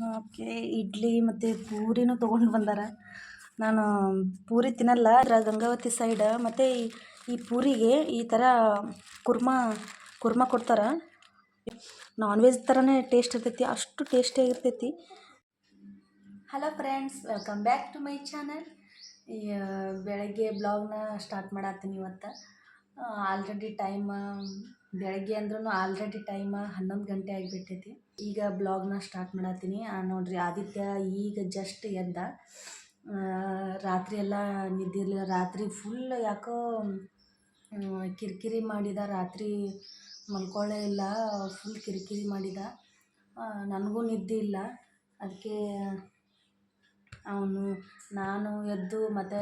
Okay, idli ಮತ್ತು ಪೂರಿನೂ ತೊಗೊಂಡು ಬಂದಾರ. ನಾನು ಪೂರಿ ತಿನ್ನಲ್ಲ. ಗಂಗಾವತಿ ಸೈಡ್ ಮತ್ತು ಈ ಪೂರಿಗೆ ಈ ಥರ ಕುರ್ಮಾ ಕೊಡ್ತಾರೆ. ನಾನ್ ವೆಜ್ ಥರನೇ ಟೇಸ್ಟ್ ಇರ್ತೈತಿ, ಅಷ್ಟು ಟೇಸ್ಟಿಯಾಗಿರ್ತೈತಿ. Hello friends, welcome back to my channel. ಬೆಳಗ್ಗೆ ಬ್ಲಾಗ್ನ ಸ್ಟಾರ್ಟ್ ಮಾಡತ್ತೀನಿ ಇವತ್ತು. ಆಲ್ರೆಡಿ ಟೈಮ್ ಬೆಳಗ್ಗೆ ಅಂದ್ರೂ ಆಲ್ರೆಡಿ ಟೈಮ್ 11 ಗಂಟೆ ಆಗಿಬಿಟ್ಟೈತಿ. ಈಗ ಬ್ಲಾಗ್ನ ಸ್ಟಾರ್ಟ್ ಮಾಡತ್ತೀನಿ. ನೋಡ್ರಿ, ಆದಿತ್ಯ ಈಗ ಜಸ್ಟ್ ಎದ್ದ. ರಾತ್ರಿ ಎಲ್ಲ ನಿದ್ದಿರಲಿಲ್ಲ. ರಾತ್ರಿ ಫುಲ್ ಯಾಕೋ ಕಿರಿಕಿರಿ ಮಾಡಿದ. ರಾತ್ರಿ ಮಲ್ಕೊಳ್ಳೇ ಇಲ್ಲ, ಫುಲ್ ಕಿರಿಕಿರಿ ಮಾಡಿದ. ನನಗೂ ನಿದ್ದೆ ಇಲ್ಲ. ಅದಕ್ಕೆ ನಾನು ಎದ್ದು ಮತ್ತು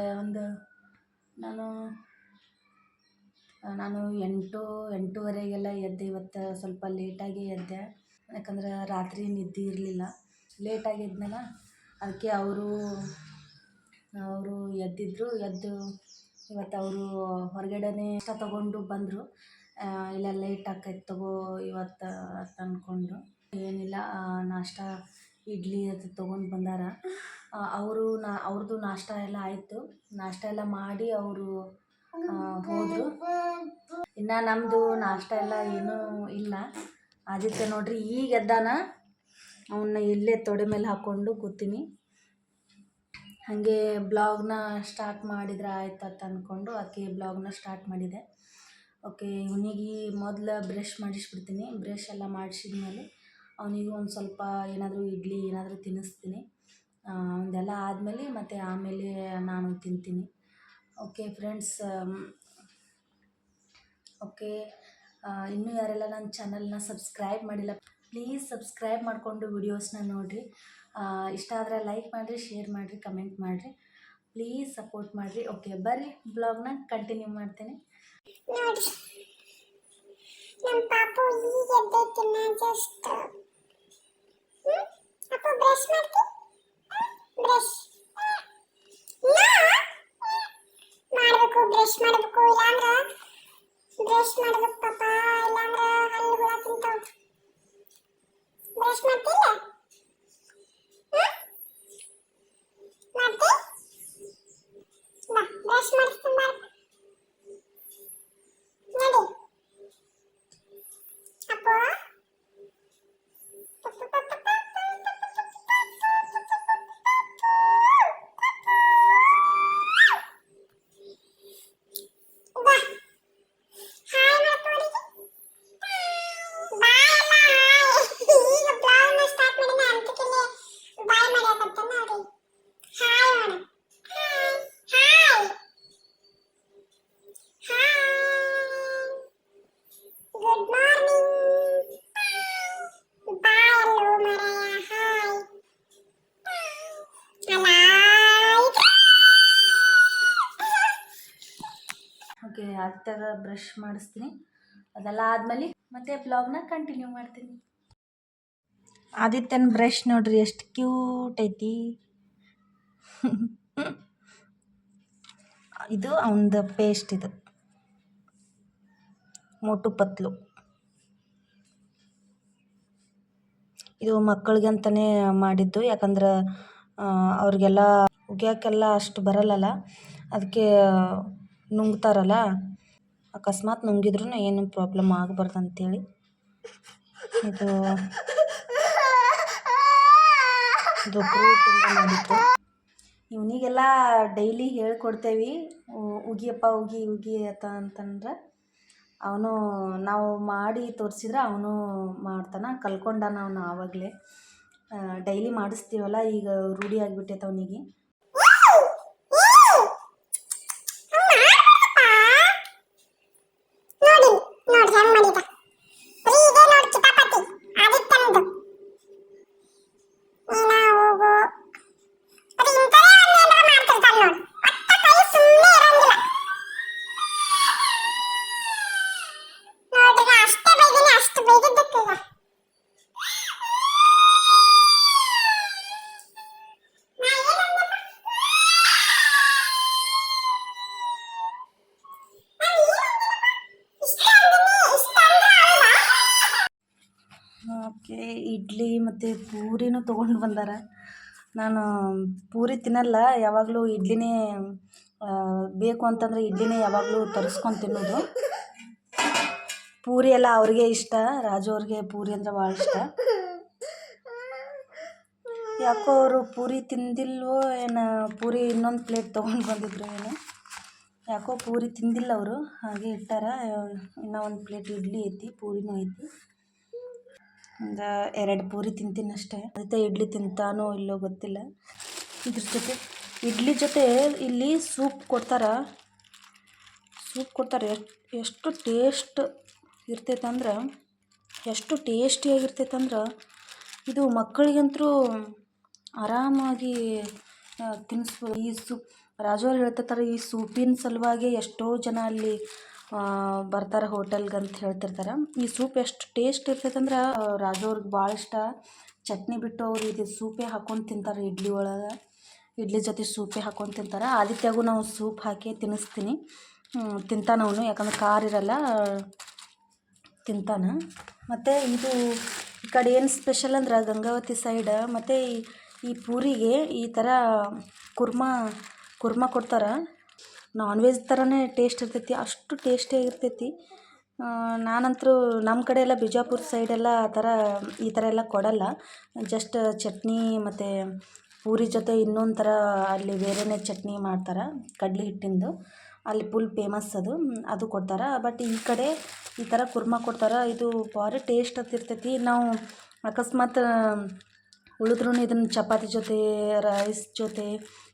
ನಾನು 8-8:30 ಎದ್ದೆ. ಇವತ್ತು ಸ್ವಲ್ಪ ಲೇಟಾಗಿ ಎದ್ದೆ, ಯಾಕಂದ್ರೆ ರಾತ್ರಿ ನಿದ್ದೆ ಇರಲಿಲ್ಲ. ಲೇಟಾಗಿ ಎದ್ದನಲ್ಲ, ಅದಕ್ಕೆ ಅವರು ಎದ್ದಿದ್ರು. ಇವತ್ತು ಅವರು ಹೊರಗಡೆನೇ ನಾಷ್ಟ ತೊಗೊಂಡು ಬಂದರು. ಇಲ್ಲ ಲೇಟ್ ಆಕೈತೆ ತಗೋ ಇವತ್ತು ಅಂತ ಅಂದ್ಕೊಂಡು. ಏನಿಲ್ಲ, ನಾಷ್ಟ ಇಡ್ಲಿ ಅದು ತೊಗೊಂಡು ಬಂದಾರ. ಅವ್ರದ್ದು ನಾಷ್ಟ ಎಲ್ಲ ಆಯಿತು. ನಾಷ್ಟ ಎಲ್ಲ ಮಾಡಿ ಅವರು ಹೋದರು. ಇನ್ನು ನಮ್ಮದು ನಾಷ್ಟ ಎಲ್ಲ ಏನೂ ಇಲ್ಲ. ಆದಿತ್ಯ ನೋಡ್ರಿ ಈಗ ಎದ್ದಾನ. ಅವನ್ನ ಇಲ್ಲೇ ತೊಡೆ ಮೇಲೆ ಹಾಕ್ಕೊಂಡು ಕೂತೀನಿ. ಹಾಗೆ ಬ್ಲಾಗ್ನ ಸ್ಟಾರ್ಟ್ ಮಾಡಿದ್ರೆ ಆಯ್ತು ಅಂತ ಅಂದ್ಕೊಂಡು ಅದಕ್ಕೆ ಬ್ಲಾಗ್ನ ಸ್ಟಾರ್ಟ್ ಮಾಡಿದೆ. ಓಕೆ, ಇವನಿಗೆ ಮೊದಲು ಬ್ರಷ್ ಮಾಡಿಸ್ಬಿಡ್ತೀನಿ. ಬ್ರಷ್ ಎಲ್ಲ ಮಾಡಿಸಿದ್ಮೇಲೆ ಅವನಿಗೆ ಒಂದು ಸ್ವಲ್ಪ ಏನಾದರೂ ಇಡ್ಲಿ ಏನಾದರೂ ತಿನ್ನಿಸ್ತೀನಿ. ಅದೆಲ್ಲ ಆದಮೇಲೆ ಆಮೇಲೆ ನಾನು ತಿಂತೀನಿ. ಓಕೆ ಫ್ರೆಂಡ್ಸ್, ಓಕೆ, ಇನ್ನೂ ಯಾರೆಲ್ಲ ನನ್ನ ಚಾನಲ್ನ ಸಬ್ಸ್ಕ್ರೈಬ್ ಮಾಡಿಲ್ಲ, ಪ್ಲೀಸ್ ಸಬ್ಸ್ಕ್ರೈಬ್ ಮಾಡಿಕೊಂಡು ವಿಡಿಯೋಸ್ನ ನೋಡಿರಿ. ಇಷ್ಟ ಆದರೆ ಲೈಕ್ ಮಾಡಿರಿ, ಶೇರ್ ಮಾಡಿರಿ, ಕಮೆಂಟ್ ಮಾಡಿರಿ, ಪ್ಲೀಸ್ ಸಪೋರ್ಟ್ ಮಾಡಿರಿ. ಓಕೆ, ಬರ್ರಿ ಬ್ಲಾಗ್ನ ಕಂಟಿನ್ಯೂ ಮಾಡ್ತೀನಿ. ನೋಡಿ, ನಮ್ಮ ಪಾಪು ಈಗ ಎದ್ದೈತಿನ್ನ ಜಸ್ಟ್. ಅಪ್ಪ ಬ್ರಷ್ ಮಾಡ್ತಿ? ಬ್ರಷ್ ಮಾಡಬೇಕು, ಬ್ರಷ್ ಮಾಡಬೇಕು. ಇಲ್ಲಾಂದ್ರೆ ಬ್ರಷ್ ಮಾಡ್ಬೇಕು ಪಾಪ, ಇಲ್ಲಾಂದ್ರೆ ಹಲ್ಲುಗಳ ತಿಂತಾವ. ಬ್ರಷ್ ಮಾಡ್ತಿಲ್ಲ? ಮಾಡ್ತಿ? ಬಾ, ಬ್ರಷ್ ಮಾಡಿಸ್ತೀನಿ ಬಾ. ನೋಡಿ ಅಪ್ಪ, ಓಕೆ, ಆದಿತ್ಯಾಗ ಬ್ರಷ್ ಮಾಡಿಸ್ತೀನಿ. ಅದೆಲ್ಲ ಆದಮೇಲೆ ಮತ್ತೆ ಬ್ಲಾಗ್ನ ಕಂಟಿನ್ಯೂ ಮಾಡ್ತೀನಿ. ಆದಿತ್ಯನ ಬ್ರಷ್ ನೋಡ್ರಿ ಎಷ್ಟು ಕ್ಯೂಟ್ ಐತಿ. ಇದು ಅವನದು ಪೇಸ್ಟ್, ಇದು ಮೋಟು ಪತ್ಲು. ಇದು ಮಕ್ಕಳಿಗಂತಲೇ ಮಾಡಿದ್ದು, ಯಾಕಂದ್ರೆ ಅವ್ರಿಗೆಲ್ಲ ಉಗಿಯೋಕ್ಕೆಲ್ಲ ಅಷ್ಟು ಬರಲ್ಲಲ್ಲ. ಅದಕ್ಕೆ ನುಂಗ್ತಾರಲ್ಲ, ಅಕಸ್ಮಾತ್ ನುಂಗಿದ್ರೂ ಏನು ಪ್ರಾಬ್ಲಮ್ ಆಗಬಾರ್ದು ಅಂಥೇಳಿ ಇದು ಫ್ರೂಟಿಂದ ಮಾಡಿದ್ದು. ಇವನಿಗೆಲ್ಲ ಡೈಲಿ ಹೇಳ್ಕೊಡ್ತೇವೆ, ಉಗಿಯಪ್ಪ ಉಗಿ ಅಂತಂದ್ರೆ ಅವನು, ನಾವು ಮಾಡಿ ತೋರಿಸಿದ್ರೆ ಅವನು ಮಾಡ್ತಾನೆ. ಕಲ್ತ್ಕೊಂಡಾನ ಅವನು ಆವಾಗಲೇ. ಡೈಲಿ ಮಾಡಿಸ್ತೀವಲ್ಲ, ಈಗ ರೂಢಿ ಆಗಿಬಿಟ್ಟೈತೆ ಅವನಿಗೆ. ನಾ ಮತ್ತು ಪೂರಿನೂ ತೊಗೊಂಡು ಬಂದಾರ. ನಾನು ಪೂರಿ ತಿನ್ನಲ್ಲ, ಯಾವಾಗಲೂ ಇಡ್ಲಿನೇ ಬೇಕು ಅಂತಂದರೆ ಇಡ್ಲಿನೇ ಯಾವಾಗಲೂ ತರಿಸ್ಕೊಂಡು ತಿನ್ನೋದು. ಪೂರಿ ಎಲ್ಲ ಅವ್ರಿಗೆ ಇಷ್ಟ, ರಾಜು ಅವ್ರಿಗೆ ಪೂರಿ ಅಂದರೆ ಭಾಳ ಇಷ್ಟ. ಯಾಕೋ ಅವರು ಪೂರಿ ತಿಂದಿಲ್ವೋ ಏನು, ಪೂರಿ ಇನ್ನೊಂದು ಪ್ಲೇಟ್ ತೊಗೊಂಡು ಬಂದಿದ್ರು ಏನು, ಯಾಕೋ ಪೂರಿ ತಿಂದಿಲ್ಲ ಅವರು, ಹಾಗೆ ಇಟ್ಟಾರ. ಇನ್ನೂ ಒಂದು ಪ್ಲೇಟ್ ಇಡ್ಲಿ ಐತಿ, ಪೂರಿನೂ ಐತಿ. ಒಂದು 2 ಪೂರಿ ತಿಂತೀನಿ ಅಷ್ಟೇ. ಅದಕ್ಕೆ ಇಡ್ಲಿ ತಿಂತಾನೋ ಇಲ್ಲೋ ಗೊತ್ತಿಲ್ಲ. ಇದ್ರ ಜೊತೆ ಇಡ್ಲಿ ಜೊತೆ ಇಲ್ಲಿ ಸೂಪ್ ಕೊಡ್ತಾರೆ. ಎಷ್ಟು ಟೇಸ್ಟ್ ಇರ್ತೈತೆ ಅಂದ್ರೆ, ಎಷ್ಟು ಟೇಸ್ಟಿಯಾಗಿರ್ತೈತೆ ಅಂದ್ರೆ, ಇದು ಮಕ್ಕಳಿಗಂತೂ ಆರಾಮಾಗಿ ತಿನ್ನಿಸ್ಬೋದು. ಈ ಸೂಪ್ ರಾಜು ಅವ್ರು ಹೇಳ್ತಿರ್ತಾರೆ, ಈ ಸೂಪಿನ ಸಲುವಾಗಿ ಎಷ್ಟೋ ಜನ ಅಲ್ಲಿ ಬರ್ತಾರೆ ಹೋಟೆಲ್ಗೆ ಅಂತ ಹೇಳ್ತಿರ್ತಾರೆ. ಈ ಸೂಪ್ ಎಷ್ಟು ಟೇಸ್ಟ್ ಇರ್ತೈತೆ ಅಂದ್ರೆ ರಾಜು ಅವ್ರಿಗೆ ಭಾಳ ಇಷ್ಟ. ಚಟ್ನಿ ಬಿಟ್ಟು ಅವ್ರು ಇದು ಸೂಪೇ ಹಾಕ್ಕೊಂಡು ತಿಂತಾರೆ. ಇಡ್ಲಿ ಒಳಗೆ ಇಡ್ಲಿ ಜೊತೆ ಸೂಪೇ ಹಾಕ್ಕೊಂಡು ತಿಂತಾರೆ. ಆದಿತ್ಯಗೂ ನಾವು ಸೂಪ್ ಹಾಕಿ ತಿನ್ನಿಸ್ತೀನಿ, ತಿಂತಾನೆ ಅವನು, ಯಾಕಂದ್ರೆ ಖಾರ ಇರಲ್ಲ, ತಿಂತಾನೆ. ಮತ್ತು ಇದು ಈ ಕಡೆ ಏನು ಸ್ಪೆಷಲ್ ಅಂದ್ರೆ ಗಂಗಾವತಿ ಸೈಡ್, ಮತ್ತು ಈ ಪೂರಿಗೆ ಈ ಥರ ಕುರ್ಮಾ ಕೊಡ್ತಾರೆ. ನಾನ್ ವೆಜ್ ಥರನೇ ಟೇಸ್ಟ್ ಇರ್ತೈತಿ, ಅಷ್ಟು ಟೇಸ್ಟಿಯಾಗಿರ್ತೈತಿ. ನಾನಂತರೂ ನಮ್ಮ ಕಡೆ ಎಲ್ಲ ಬಿಜಾಪುರ ಸೈಡೆಲ್ಲ ಈ ಥರ ಎಲ್ಲ ಕೊಡಲ್ಲ. ಜಸ್ಟ್ ಚಟ್ನಿ ಮತ್ತು ಪೂರಿ ಜೊತೆ ಇನ್ನೊಂದು ಥರ ಅಲ್ಲಿ ಬೇರೆಯೇ ಚಟ್ನಿ ಮಾಡ್ತಾರೆ, ಕಡ್ಲೆ ಹಿಟ್ಟಿಂದು. ಅಲ್ಲಿ ಫುಲ್ ಫೇಮಸ್ ಅದು ಕೊಡ್ತಾರೆ. ಬಟ್ ಈ ಕಡೆ ಈ ಥರ ಕುರ್ಮಾ ಕೊಡ್ತಾರೆ. ಇದು ಭಾರಿ ಟೇಸ್ಟ್ ಇರ್ತೈತಿ. ನಾವು ಅಕಸ್ಮಾತ್ ಉಳಿದ್ರೂ ಇದನ್ನು ಚಪಾತಿ ಜೊತೆ ರೈಸ್ ಜೊತೆ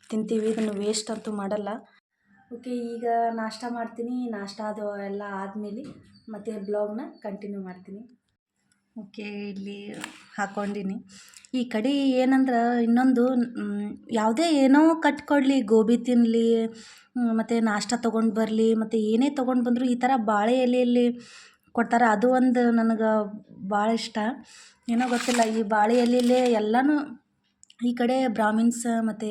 ತಿಂತೀವಿ, ಇದನ್ನು ವೇಸ್ಟ್ ಅಂತೂ ಮಾಡಲ್ಲ. ಓಕೆ, ಈಗ ನಾಷ್ಟ ಮಾಡ್ತೀನಿ. ನಾಷ್ಟ ಅದು ಎಲ್ಲ ಆದಮೇಲೆ ಮತ್ತೆ ಬ್ಲಾಗ್ನ ಕಂಟಿನ್ಯೂ ಮಾಡ್ತೀನಿ. ಓಕೆ, ಇಲ್ಲಿ ಹಾಕ್ಕೊಂಡಿನಿ. ಈ ಕಡೆ ಏನಂದ್ರೆ ಇನ್ನೊಂದು, ಯಾವುದೇ ಏನೋ ಕಟ್ಕೊಡ್ಲಿ, ಗೋಬಿ ತಿನ್ನಲಿ ಮತ್ತು ನಾಷ್ಟ ತೊಗೊಂಡು ಬರಲಿ, ಮತ್ತು ಏನೇ ತೊಗೊಂಡು ಬಂದರೂ ಈ ಥರ ಬಾಳೆ ಎಲೆಯಲ್ಲಿ ಕೊಡ್ತಾರೆ. ಅದು ಒಂದು ನನಗೆ ಭಾಳ ಇಷ್ಟ. ಏನೋ ಗೊತ್ತಿಲ್ಲ, ಈ ಬಾಳೆ ಎಲೆಯಲ್ಲೇ ಎಲ್ಲನೂ ಈ ಕಡೆ ಬ್ರಾಹ್ಮಿನ್ಸ್ ಮತ್ತು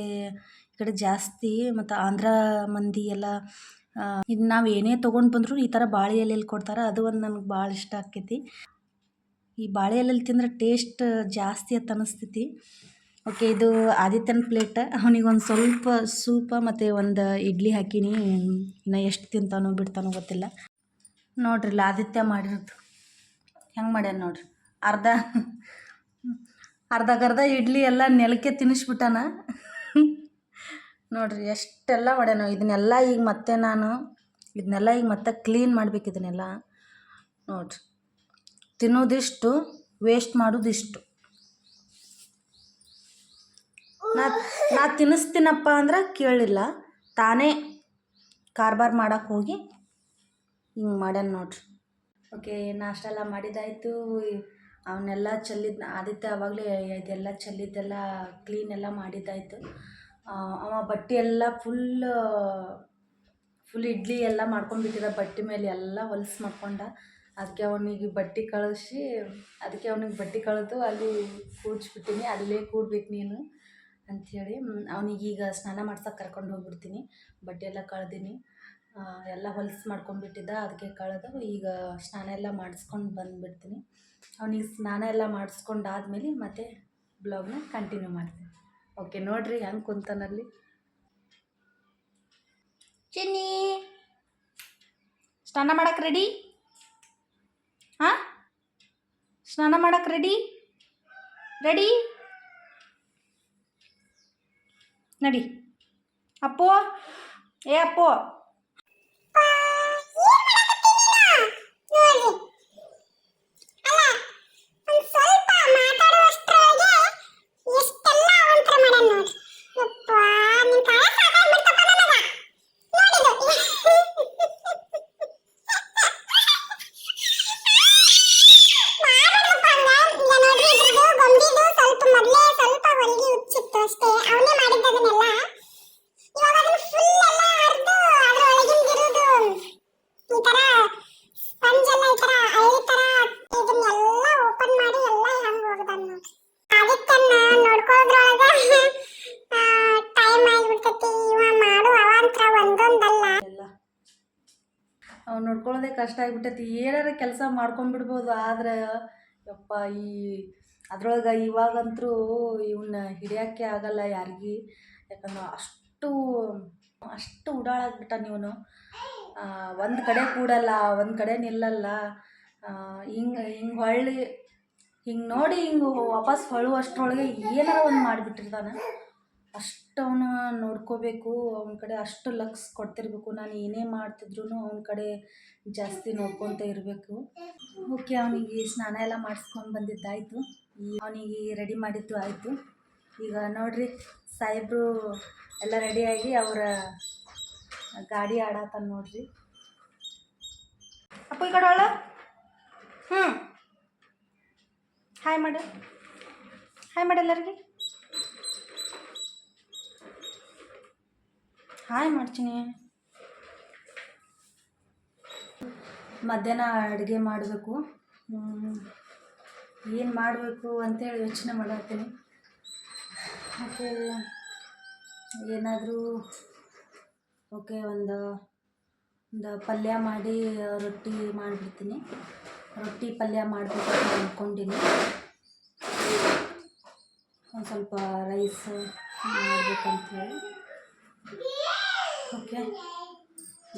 ಈ ಕಡೆ ಜಾಸ್ತಿ, ಮತ್ತು ಆಂಧ್ರ ಮಂದಿ ಎಲ್ಲ ಇದು ನಾವು ಏನೇ ತೊಗೊಂಡು ಬಂದರೂ ಈ ಥರ ಬಾಳೆ ಎಲೆಯಲ್ಲಿ ಕೊಡ್ತಾರೆ. ಅದು ಒಂದು ನನಗೆ ಭಾಳ ಇಷ್ಟ ಆಕ್ಕೈತಿ. ಈ ಬಾಳೆ ಎಲೆಯಲ್ಲಿ ತಿಂದ್ರೆ ಟೇಸ್ಟ್ ಜಾಸ್ತಿ ಅಂತ ಅನ್ನಿಸ್ತೈತಿ. ಓಕೆ, ಇದು ಆದಿತ್ಯನ ಪ್ಲೇಟ್. ಅವನಿಗೊಂದು ಸ್ವಲ್ಪ ಸೂಪ ಮತ್ತು ಒಂದು ಇಡ್ಲಿ ಹಾಕೀನಿ. ಇನ್ನು ಎಷ್ಟು ತಿಂತಾನೋ ಬಿಡ್ತಾನೋ ಗೊತ್ತಿಲ್ಲ. ನೋಡ್ರಿ ಇಲ್ಲಿ ಆದಿತ್ಯ ಮಾಡಿರೋದು ಹೆಂಗೆ ಮಾಡ್ಯಾನ ನೋಡ್ರಿ. ಅರ್ಧ ಇಡ್ಲಿ ಎಲ್ಲ ನೆಲಕ್ಕೆ ತಿನ್ನಿಸ್ಬಿಟ್ಟಾನ. ನೋಡ್ರಿ ಎಷ್ಟೆಲ್ಲ ಮಾಡ್ಯಾನ. ಇದನ್ನೆಲ್ಲ ಈಗ ಮತ್ತೆ ಕ್ಲೀನ್ ಮಾಡ್ಬೇಕು. ಇದನ್ನೆಲ್ಲ ನೋಡ್ರಿ, ತಿನ್ನೋದಿಷ್ಟು, ವೇಸ್ಟ್ ಮಾಡೋದಿಷ್ಟು. ನಾ ತಿನ್ನಿಸ್ತೀನಪ್ಪ ಅಂದ್ರೆ ಕೇಳಿಲ್ಲ, ತಾನೇ ಕಾರ್ಬಾರ್ ಮಾಡೋಕ್ಕೆ ಹೋಗಿ ಹಿಂಗೆ ಮಾಡ್ಯಾನ ನೋಡ್ರಿ. ಓಕೆ, ನಾಷ್ಟ ಎಲ್ಲ ಮಾಡಿದ್ದಾಯಿತು. ಅವನ್ನೆಲ್ಲ ಆದಿತ್ಯ ಆವಾಗಲೇ ಇದೆಲ್ಲ ಚೆಲ್ಲಿದ್ದೆಲ್ಲ ಕ್ಲೀನ್ ಎಲ್ಲ ಮಾಡಿದ್ದಾಯಿತು. ಅವ ಬಟ್ಟೆ ಎಲ್ಲ ಫುಲ್ ಇಡ್ಲಿ ಎಲ್ಲ ಮಾಡ್ಕೊಂಡ್ಬಿಟ್ಟಿದ್ದ. ಬಟ್ಟೆ ಮೇಲೆ ಎಲ್ಲ ಹೊಲ್ಸು ಮಾಡ್ಕೊಂಡ. ಅದಕ್ಕೆ ಅವನಿಗೆ ಬಟ್ಟೆ ಕಳೆದು ಅಲ್ಲಿ ಕೂಡ್ಸ್ಬಿಟ್ಟಿನಿ. ಅಲ್ಲೇ ಕೂಡ್ಬೇಕು ನೀನು ಅಂಥೇಳಿ ಅವನಿಗೀಗ ಸ್ನಾನ ಮಾಡ್ಸೋಕೆ ಕರ್ಕೊಂಡು ಹೋಗ್ಬಿಡ್ತೀನಿ. ಬಟ್ಟೆ ಎಲ್ಲ ಕಳ್ದೀನಿ, ಎಲ್ಲ ಹೊಲ್ಸು ಮಾಡ್ಕೊಂಡ್ಬಿಟ್ಟಿದ್ದ, ಅದಕ್ಕೆ ಕಳೆದು ಈಗ ಸ್ನಾನ ಎಲ್ಲ ಮಾಡಿಸ್ಕೊಂಡು ಬಂದುಬಿಡ್ತೀನಿ. ಅವನಿಗೆ ಸ್ನಾನ ಎಲ್ಲ ಮಾಡಿಸ್ಕೊಂಡಾದ್ಮೇಲೆ ಮತ್ತೆ ಬ್ಲಾಗ್ನ ಕಂಟಿನ್ಯೂ ಮಾಡ್ತೀನಿ. ಓಕೆ, ನೋಡಿರಿ ಹೆಂಗೆ ಕುಂತಾನಲ್ಲಿ. ಚಿನ್ನಿ ಸ್ನಾನ ಮಾಡಕ್ಕೆ ರೆಡಿ? ಹಾಂ, ಸ್ನಾನ ಮಾಡಕ್ಕೆ ರೆಡಿ ನಡಿ. ಅಪ್ಪು, ಅಪ್ಪು, ಅವ್ನು ನೋಡ್ಕೊಳ್ಳೋದೇ ಕಷ್ಟ ಆಗಿಬಿಟ್ಟೈತಿ. ಏನಾರ ಕೆಲಸ ಮಾಡ್ಕೊಂಡ್ಬಿಡ್ಬೋದು, ಆದರೆ ಯಪ್ಪ ಈ ಅದ್ರೊಳಗೆ ಇವಾಗಂತೂ ಇವನ್ನ ಹಿಡಿಯೋಕ್ಕೆ ಆಗಲ್ಲ ಯಾರಿಗೆ, ಯಾಕಂದ್ರೆ ಅಷ್ಟು ಉಡಾಳಾಗ್ಬಿಟ್ಟಾನ ಇವನು. ಒಂದು ಕಡೆ ಕೂಡಲ್ಲ, ಒಂದು ಕಡೆ ನಿಲ್ಲಲ್ಲ. ಹಿಂಗೆ ಹೊಳ್ಳಿ ಹಿಂಗೆ ನೋಡಿ ಹಿಂಗೆ ವಾಪಸ್ ಹೊಳ್ಳುವಷ್ಟ್ರೊಳಗೆ ಏನಾರ ಒಂದು ಮಾಡಿಬಿಟ್ಟಿರ್ತಾನೆ. ಅಷ್ಟು ಅವನು ನೋಡ್ಕೋಬೇಕು, ಅವನ ಕಡೆ ಅಷ್ಟು ಲಕ್ಸ್ ಕೊಡ್ತಿರ್ಬೇಕು. ನಾನು ಏನೇ ಮಾಡ್ತಿದ್ರು ಅವನ ಕಡೆ ಜಾಸ್ತಿ ನೋಡ್ಕೊತ ಇರಬೇಕು. ಓಕೆ, ಅವನಿಗೆ ಸ್ನಾನ ಎಲ್ಲ ಮಾಡಿಸ್ಕೊಂಡು ಬಂದಿದ್ದಾಯಿತು. ಅವನಿಗೆ ರೆಡಿ ಮಾಡಿದ್ದು ಆಯಿತು. ಈಗ ನೋಡ್ರಿ, ಸಾಹೇಬರು ಎಲ್ಲ ರೆಡಿಯಾಗಿ ಅವರ ಗಾಡಿ ಆಡತ್ತಾನ ನೋಡ್ರಿ. ಅಪ್ಪ ಈ ಕಡೆ ಒಳ್ಳ ಹಾಯ್ ಮಾಡು, ಹಾಯ್ ಮಾಡು ಎಲ್ಲರಿಗೆ. ಹಾಯ್ ಮಾಡ್ತೀನಿ. ಮಧ್ಯಾಹ್ನ ಅಡುಗೆ ಮಾಡಬೇಕು. ಏನು ಮಾಡಬೇಕು ಅಂತೇಳಿ ಯೋಚನೆ ಮಾಡತ್ತೀನಿ. ಮತ್ತು ಏನಾದರೂ ಒಂದು ಪಲ್ಯ ಮಾಡಿ ರೊಟ್ಟಿ ಮಾಡಿಬಿಡ್ತೀನಿ. ರೊಟ್ಟಿ ಪಲ್ಯ ಮಾಡಬೇಕು ಅಂತ ಅಂದ್ಕೊಂಡಿನಿ. ಒಂದು ಸ್ವಲ್ಪ ರೈಸ್ ಮಾಡಬೇಕಂತೇಳಿ. ಓಕೆ,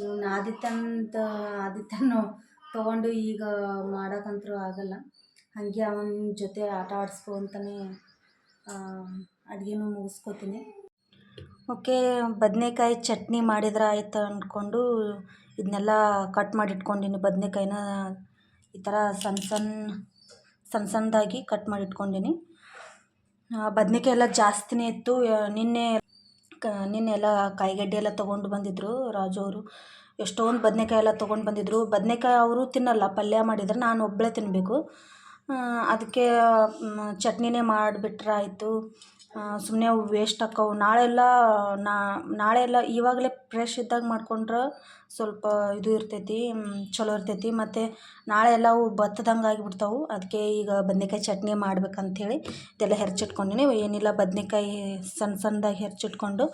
ಇವನು ಆದಿತ್ಯನ ತೊಗೊಂಡು ಈಗ ಮಾಡೋಕ್ಕಂತೂ ಆಗಲ್ಲ. ಹಾಗೆ ಅವನ ಜೊತೆ ಆಟ ಆಡಿಸ್ಕೊಂತಲೇ ಅಡುಗೆನೂ ಮುಗಿಸ್ಕೋತೀನಿ. ಓಕೆ, ಬದನೇಕಾಯಿ ಚಟ್ನಿ ಮಾಡಿದ್ರೆ ಆಯ್ತು ಅಂದ್ಕೊಂಡು ಇದನ್ನೆಲ್ಲ ಕಟ್ ಮಾಡಿ ಇಟ್ಕೊಂಡಿನಿ. ಬದನೇಕಾಯಿನ ಈ ಥರ ಸಣ್ಣದಾಗಿ ಕಟ್ ಮಾಡಿ ಇಟ್ಕೊಂಡಿನಿ. ಬದನೇಕಾಯಿ ಎಲ್ಲ ಜಾಸ್ತಿನೇ ಇತ್ತು. ನಿನ್ನೆ ಎಲ್ಲ ಕಾಯಿಗಡ್ಡೆ ಎಲ್ಲ ತೊಗೊಂಡು ಬಂದಿದ್ದರು ರಾಜು ಅವರು. ಎಷ್ಟೊಂದು ಬದನೇಕಾಯಿ ಎಲ್ಲ ತೊಗೊಂಡು ಬಂದಿದ್ದರು. ಬದನೇಕಾಯಿ ಅವರು ತಿನ್ನಲ್ಲ, ಪಲ್ಯ ಮಾಡಿದ್ರೆ ನಾನು ಒಬ್ಬಳೇ ತಿನ್ನಬೇಕು. ಅದಕ್ಕೆ ಚಟ್ನಿನೇ ಮಾಡಿಬಿಟ್ರೆ ಆಯಿತು. ಸುಮ್ಮನೆ ಅವು ವೇಸ್ಟ್ ಆಕ್ಕವು. ನಾಳೆ ಎಲ್ಲ ಇವಾಗಲೇ ಫ್ರೆಶ್ ಇದ್ದಾಗ ಮಾಡ್ಕೊಂಡ್ರೆ ಸ್ವಲ್ಪ ಇದು ಇರ್ತೈತಿ, ಚಲೋ ಇರ್ತೈತಿ. ಮತ್ತು ನಾಳೆ ಎಲ್ಲ ಅವು ಬತ್ತದಂಗೆ ಆಗಿಬಿಡ್ತಾವೆ. ಅದಕ್ಕೆ ಈಗ ಬದನೇಕಾಯಿ ಚಟ್ನಿ ಮಾಡ್ಬೇಕಂಥೇಳಿ ಇದೆಲ್ಲ ಹೆಚ್ಚಿಟ್ಕೊಂಡಿನಿ. ಏನಿಲ್ಲ, ಬದನೇಕಾಯಿ ಸಣ್ಣದಾಗಿ ಹೆಚ್ಚಿಟ್ಕೊಂಡು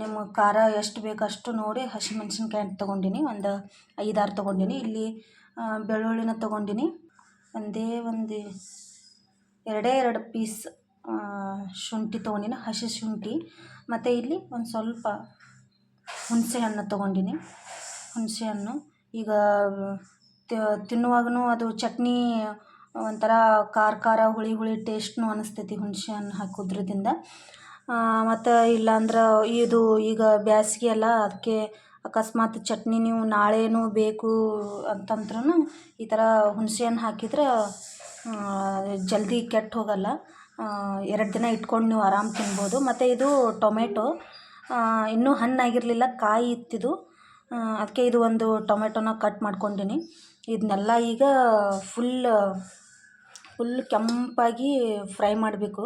ನಿಮಗೆ ಖಾರ ಎಷ್ಟು ಬೇಕು ಅಷ್ಟು ನೋಡಿ ಹಸಿಮೆಣ್ಸಿನ್ಕಾಯಿ ಅಂತ ತೊಗೊಂಡಿನಿ. ಒಂದು 5-6 ತೊಗೊಂಡಿನಿ. ಇಲ್ಲಿ ಬೆಳ್ಳುಳ್ಳಿನ ತೊಗೊಂಡಿನಿ. ಎರಡು ಪೀಸ್ ಶುಂಠಿ ತೊಗೊಂಡಿನಿ, ಹಸಿ ಶುಂಠಿ. ಮತ್ತು ಇಲ್ಲಿ ಒಂದು ಸ್ವಲ್ಪ ಹುಣಸೆ ಹಣ್ಣು ತೊಗೊಂಡಿನಿ. ಹುಣಸೆ ಹಣ್ಣು ಈಗ ತಿನ್ನುವಾಗೂ ಅದು ಚಟ್ನಿ ಒಂಥರ ಖಾರ ಹುಳಿ ಟೇಸ್ಟ್ನೂ ಅನ್ನಿಸ್ತೈತಿ ಹುಣಸೆ ಹಣ್ಣು ಹಾಕೋದ್ರಿಂದ. ಮತ್ತು ಇಲ್ಲಾಂದ್ರೆ ಇದು ಈಗ ಬೇಸ್ಗೆ ಅಲ್ಲ, ಅದಕ್ಕೆ ಅಕಸ್ಮಾತ್ ಚಟ್ನಿ ನೀವು ನಾಳೆನೂ ಬೇಕು ಅಂತಂದ್ರೂ ಈ ಥರ ಹುಣಸೆ ಹಣ್ಣು ಹಾಕಿದ್ರೆ ಜಲ್ದಿ ಕೆಟ್ಟು ಹೋಗಲ್ಲ. 2 ದಿನ ಇಟ್ಕೊಂಡು ನೀವು ಆರಾಮ್ ತಿನ್ಬೋದು. ಮತ್ತು ಇದು ಟೊಮೆಟೊ ಇನ್ನೂ ಹಣ್ಣಾಗಿರಲಿಲ್ಲ, ಕಾಯಿ ಇತ್ತಿದು. ಅದಕ್ಕೆ ಇದು ಒಂದು ಟೊಮೆಟೊನ ಕಟ್ ಮಾಡ್ಕೊಂಡಿನಿ. ಇದನ್ನೆಲ್ಲ ಈಗ ಫುಲ್ ಕೆಂಪಾಗಿ ಫ್ರೈ ಮಾಡಬೇಕು.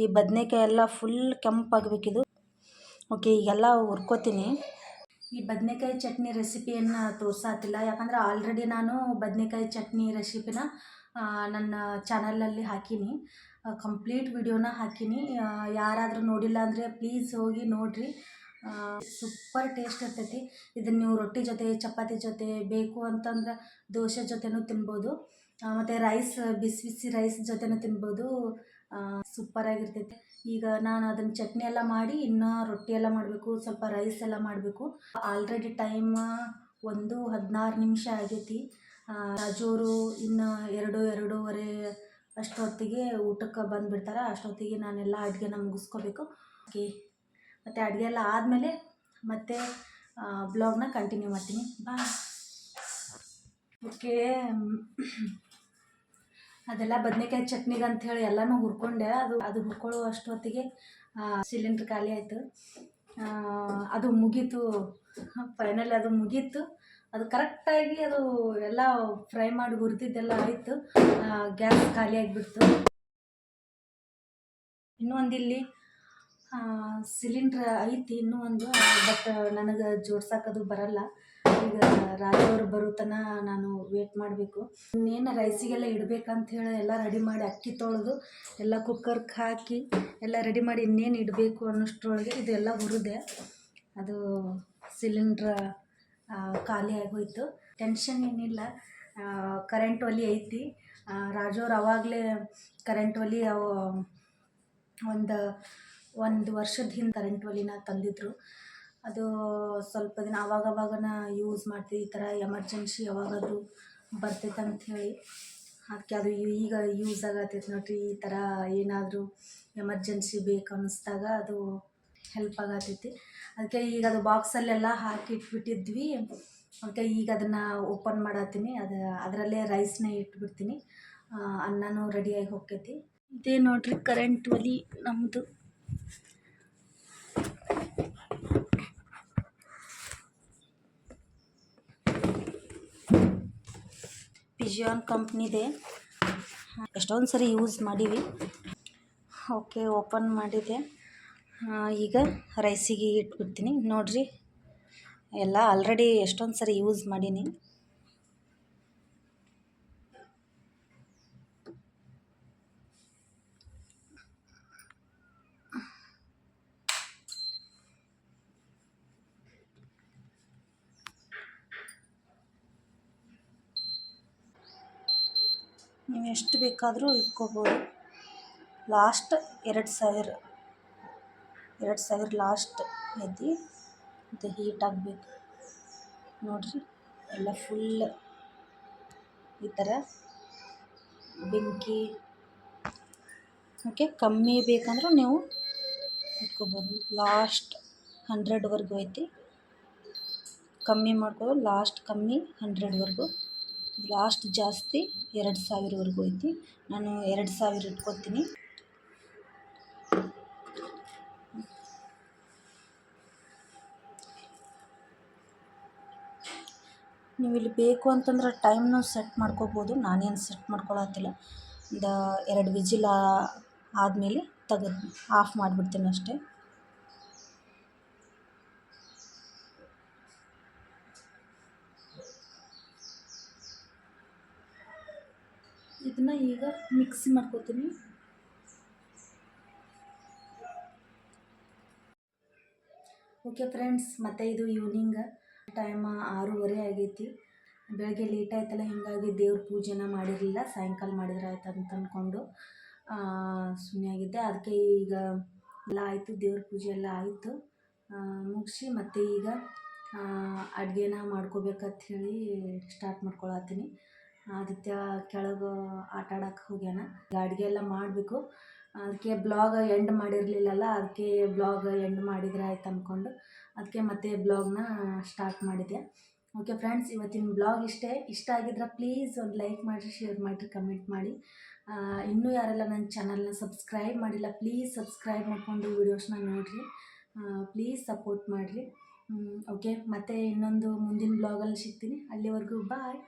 ಈ ಬದನೇಕಾಯಿ ಎಲ್ಲ ಫುಲ್ ಕೆಂಪಾಗಬೇಕಿದು. ಓಕೆ, ಈಗೆಲ್ಲ ಹುರ್ಕೋತೀನಿ. ಈ ಬದನೇಕಾಯಿ ಚಟ್ನಿ ರೆಸಿಪಿಯನ್ನು ತೋರಿಸಾತಿಲ್ಲ, ಯಾಕಂದರೆ ಆಲ್ರೆಡಿ ನಾನು ಬದನೇಕಾಯಿ ಚಟ್ನಿ ರೆಸಿಪಿನ ನನ್ನ ಚಾನಲಲ್ಲಿ ಹಾಕೀನಿ. ಕಂಪ್ಲೀಟ್ ವಿಡಿಯೋನ ಹಾಕೀನಿ. ಯಾರಾದರೂ ನೋಡಿಲ್ಲ ಅಂದರೆ ಪ್ಲೀಸ್ ಹೋಗಿ ನೋಡಿರಿ. ಸೂಪರ್ ಟೇಸ್ಟ್ ಇರ್ತೈತಿ. ಇದನ್ನು ನೀವು ರೊಟ್ಟಿ ಜೊತೆ, ಚಪಾತಿ ಜೊತೆ, ಬೇಕು ಅಂತಂದ್ರೆ ದೋಸೆ ಜೊತೆನೂ ತಿನ್ಬೋದು. ಮತ್ತು ಬಿಸಿ ರೈಸ್ ಜೊತೆನೂ ತಿನ್ಬೋದು. ಸೂಪರಾಗಿರ್ತೈತಿ. ಈಗ ನಾನು ಅದನ್ನು ಚಟ್ನಿ ಎಲ್ಲ ಮಾಡಿ ಇನ್ನೂ ರೊಟ್ಟಿ ಎಲ್ಲ ಮಾಡಬೇಕು, ಸ್ವಲ್ಪ ರೈಸ್ ಎಲ್ಲ ಮಾಡಬೇಕು. ಆಲ್ರೆಡಿ ಟೈಮ್ 1:16 ನಿಮಿಷ ಆಗೈತಿ. ರಾಜೋರು ಇನ್ನು 2-2:30 ಅಷ್ಟೊತ್ತಿಗೆ ಊಟಕ್ಕೆ ಬಂದುಬಿಡ್ತಾರೆ. ಅಷ್ಟೊತ್ತಿಗೆ ನಾನೆಲ್ಲ ಅಡುಗೆನ ಮುಗಿಸ್ಕೋಬೇಕು. ಓಕೆ, ಮತ್ತು ಅಡುಗೆ ಎಲ್ಲ ಆದಮೇಲೆ ಮತ್ತೆ ಬ್ಲಾಗ್ನ ಕಂಟಿನ್ಯೂ ಮಾಡ್ತೀನಿ. ಬಾಯ್. ಓಕೆ, ಅದೆಲ್ಲ ಬದನೇಕಾಯಿ ಚಟ್ನಿಗೆ ಅಂಥೇಳಿ ಎಲ್ಲನೂ ಹುರ್ಕೊಂಡೆ. ಅದು ಹುರ್ಕೊಳ್ಳೋ ಅಷ್ಟೊತ್ತಿಗೆ ಸಿಲಿಂಡ್ರ್ ಖಾಲಿ ಆಯಿತು. ಅದು ಮುಗೀತು, ಫೈನಲ್ ಅದು ಮುಗೀತು. ಅದು ಕರೆಕ್ಟಾಗಿ ಅದು ಎಲ್ಲ ಫ್ರೈ ಮಾಡಿ ಹುರಿದಿದ್ದೆಲ್ಲ ಆಯಿತು. ಗ್ಯಾಸ್ ಖಾಲಿ ಆಗಿಬಿಡ್ತು. ಇನ್ನೂ ಒಂದಿಲ್ಲಿ ಸಿಲಿಂಡ್ರ್ ಐತಿ, ಇನ್ನೂ ಒಂದು. ಬಟ್ ನನಗೆ ಜೋಡ್ಸೋಕ್ಕದು ಬರಲ್ಲ. ಈಗ ರಾಜವರು ಬರೋ ತನಕ ನಾನು ವೇಟ್ ಮಾಡಬೇಕು. ಇನ್ನೇನು ರೈಸಿಗೆಲ್ಲ ಇಡಬೇಕಂಥೇಳಿ ಎಲ್ಲ ರೆಡಿ ಮಾಡಿ ಅಕ್ಕಿ ತೊಳೆದು ಎಲ್ಲ ಕುಕ್ಕರ್ಗೆ ಹಾಕಿ ಎಲ್ಲ ರೆಡಿ ಮಾಡಿ ಇನ್ನೇನು ಇಡಬೇಕು ಅನ್ನೋಷ್ಟ್ರೊಳಗೆ ಇದೆಲ್ಲ ಹುರಿದೆ. ಅದು ಸಿಲಿಂಡ್ರ್ ಖಾಲಿ ಆಗೋಯ್ತು. ಟೆನ್ಷನ್ ಏನಿಲ್ಲ, ಕರೆಂಟ್ ಒಲೆ ಐತಿ. ರಾಜವ್ರು ಅವಾಗಲೇ ಕರೆಂಟ್ ಒಲೆ ಅವು ಒಂದು ವರ್ಷದ ಹಿಂದೆ ಕರೆಂಟ್ ಒಲೆನ ತಂದಿದ್ರು. ಅದು ಸ್ವಲ್ಪ ದಿನ ಆವಾಗನ ಯೂಸ್ ಮಾಡ್ತೀವಿ. ಈ ಥರ ಎಮರ್ಜೆನ್ಸಿ ಯಾವಾಗಾದರೂ ಬರ್ತೈತೆ ಅಂಥೇಳಿ ಅದಕ್ಕೆ ಅದು ಈಗ ಯೂಸ್ ಆಗತ್ತೈತೆ ನೋಡಿರಿ. ಈ ಥರ ಏನಾದರೂ ಎಮರ್ಜೆನ್ಸಿ ಬೇಕು ಅನ್ನಿಸ್ದಾಗ ಅದು ಹೆಲ್ಪ್ ಆಗತ್ತೈತಿ. ಅದಕ್ಕೆ ಈಗ ಅದು ಬಾಕ್ಸಲ್ಲೆಲ್ಲ ಹಾಕಿ ಇಟ್ಬಿಟ್ಟಿದ್ವಿ. ಅದಕ್ಕೆ ಈಗ ಅದನ್ನು ಓಪನ್ ಮಾಡತ್ತೀನಿ. ಅದರಲ್ಲೇ ರೈಸ್ನ ಇಟ್ಬಿಡ್ತೀನಿ. ಅನ್ನನೂ ರೆಡಿಯಾಗಿ ಹೋಗ್ತೈತಿ. ಇದೇ ನೋಡಿರಿ ಕರೆಂಟ್ ಒಲೆ ನಮ್ಮದು. ಪಿಜಿಯಾನ್ ಕಂಪ್ನಿದೆ. ಎಷ್ಟೊಂದು ಸರಿ ಯೂಸ್ ಮಾಡೀವಿ. ಓಕೆ, ಓಪನ್ ಮಾಡಿದೆ. ಈಗ ರೈಸಿಗೆ ಇಟ್ಬಿಡ್ತೀನಿ. ನೋಡಿರಿ, ಎಲ್ಲ ಆಲ್ರೆಡಿ ಎಷ್ಟೊಂದು ಸರಿ ಯೂಸ್ ಮಾಡೀನಿ. ನೀವು ಎಷ್ಟು ಬೇಕಾದರೂ ಇಟ್ಕೋಬೋದು. ಲಾಸ್ಟ್ 2000 ಲಾಸ್ಟ್ ಐತಿ. ಇದು ಹೀಟ್ ಆಗಬೇಕು ನೋಡಿರಿ. ಎಲ್ಲ ಫುಲ್ ಈ ಥರ ಬೆಂಕಿ. ಓಕೆ, ಕಮ್ಮಿ ಬೇಕಂದ್ರೆ ನೀವು ಇಟ್ಕೋಬೋದು. ಲಾಸ್ಟ್ 100ವರೆಗೂ ಐತಿ. ಕಮ್ಮಿ ಮಾಡ್ಕೊಳ್ಳೋ ಲಾಸ್ಟ್ ಕಮ್ಮಿ 100ವರೆಗೂ. ಲಾಸ್ಟ್ ಜಾಸ್ತಿ 2000ವರೆಗೂ ಐತಿ. ನಾನು 2000 ಇಟ್ಕೊತೀನಿ. ನೀವು ಇಲ್ಲಿ ಬೇಕು ಅಂತಂದ್ರೆ ಟೈಮ್ನು ಸೆಟ್ ಮಾಡ್ಕೋಬೋದು. ನಾನೇನು ಸೆಟ್ ಮಾಡ್ಕೊಳತ್ತಿಲ್ಲ. ಒಂದು 2 ವಿಜಿಲ್ ಆದಮೇಲೆ ತೆಗೆದು ಆಫ್ ಮಾಡಿಬಿಡ್ತೀನಿ ಅಷ್ಟೇ. ಇದನ್ನು ಈಗ ಮಿಕ್ಸಿ ಮಾಡ್ಕೋತೀನಿ. ಓಕೆ ಫ್ರೆಂಡ್ಸ್, ಮತ್ತು ಇದು ಈವ್ನಿಂಗ್ ಟೈಮ್ 6:30 ಆಗೈತಿ. ಬೆಳಗ್ಗೆ ಲೇಟ್ ಆಯ್ತಲ್ಲ, ಹೀಗಾಗಿ ದೇವ್ರ ಪೂಜೆನ ಮಾಡಿರಲಿಲ್ಲ. ಸಾಯಂಕಾಲ ಮಾಡಿದ್ರೆ ಆಯ್ತು ಅಂತ ಅಂದ್ಕೊಂಡು ಸುಮ್ಮನೆ ಆಗಿದ್ದೆ. ಅದಕ್ಕೆ ಈಗ ಎಲ್ಲ ಆಯಿತು, ದೇವ್ರ ಪೂಜೆ ಎಲ್ಲ ಆಯಿತು. ಮುಗಿಸಿ ಮತ್ತು ಈಗ ಅಡುಗೆನ ಮಾಡ್ಕೋಬೇಕಂತ ಹೇಳಿ ಸ್ಟಾರ್ಟ್ ಮಾಡ್ಕೊಳತ್ತೀನಿ. ಆದಿತ್ಯ ಕೆಳಗೆ ಆಟ ಆಡೋಕೆ ಹೋಗ್ಯಾನ. ಅಡುಗೆ ಎಲ್ಲ ಮಾಡಬೇಕು. ಅದಕ್ಕೆ ಬ್ಲಾಗ್ ಎಂಡ್ ಮಾಡಿರಲಿಲ್ಲಲ್ಲ, ಅದಕ್ಕೆ ಬ್ಲಾಗ್ ಎಂಡ್ ಮಾಡಿದರೆ ಆಯ್ತು ಅಂದ್ಕೊಂಡು ಅದಕ್ಕೆ ಮತ್ತೆ ಬ್ಲಾಗ್ನ ಸ್ಟಾರ್ಟ್ ಮಾಡಿದೆ. ಓಕೆ ಫ್ರೆಂಡ್ಸ್, ಇವತ್ತಿನ ಬ್ಲಾಗ್ ಇಷ್ಟ ಆಗಿದ್ರೆ ಪ್ಲೀಸ್ ಒಂದು ಲೈಕ್ ಮಾಡಿರಿ, ಶೇರ್ ಮಾಡಿರಿ, ಕಮೆಂಟ್ ಮಾಡಿ. ಇನ್ನೂ ಯಾರೆಲ್ಲ ನನ್ನ ಚಾನಲ್ನ ಸಬ್ಸ್ಕ್ರೈಬ್ ಮಾಡಿಲ್ಲ, ಪ್ಲೀಸ್ ಸಬ್ಸ್ಕ್ರೈಬ್ ಮಾಡಿಕೊಂಡು ವೀಡಿಯೋಸ್ನ ನೋಡಿರಿ. ಪ್ಲೀಸ್ ಸಪೋರ್ಟ್ ಮಾಡಿರಿ. ಓಕೆ, ಮತ್ತೆ ಇನ್ನೊಂದು ಮುಂದಿನ ಬ್ಲಾಗಲ್ಲಿ ಸಿಗ್ತೀನಿ. ಅಲ್ಲಿವರೆಗೂ ಬಾಯ್.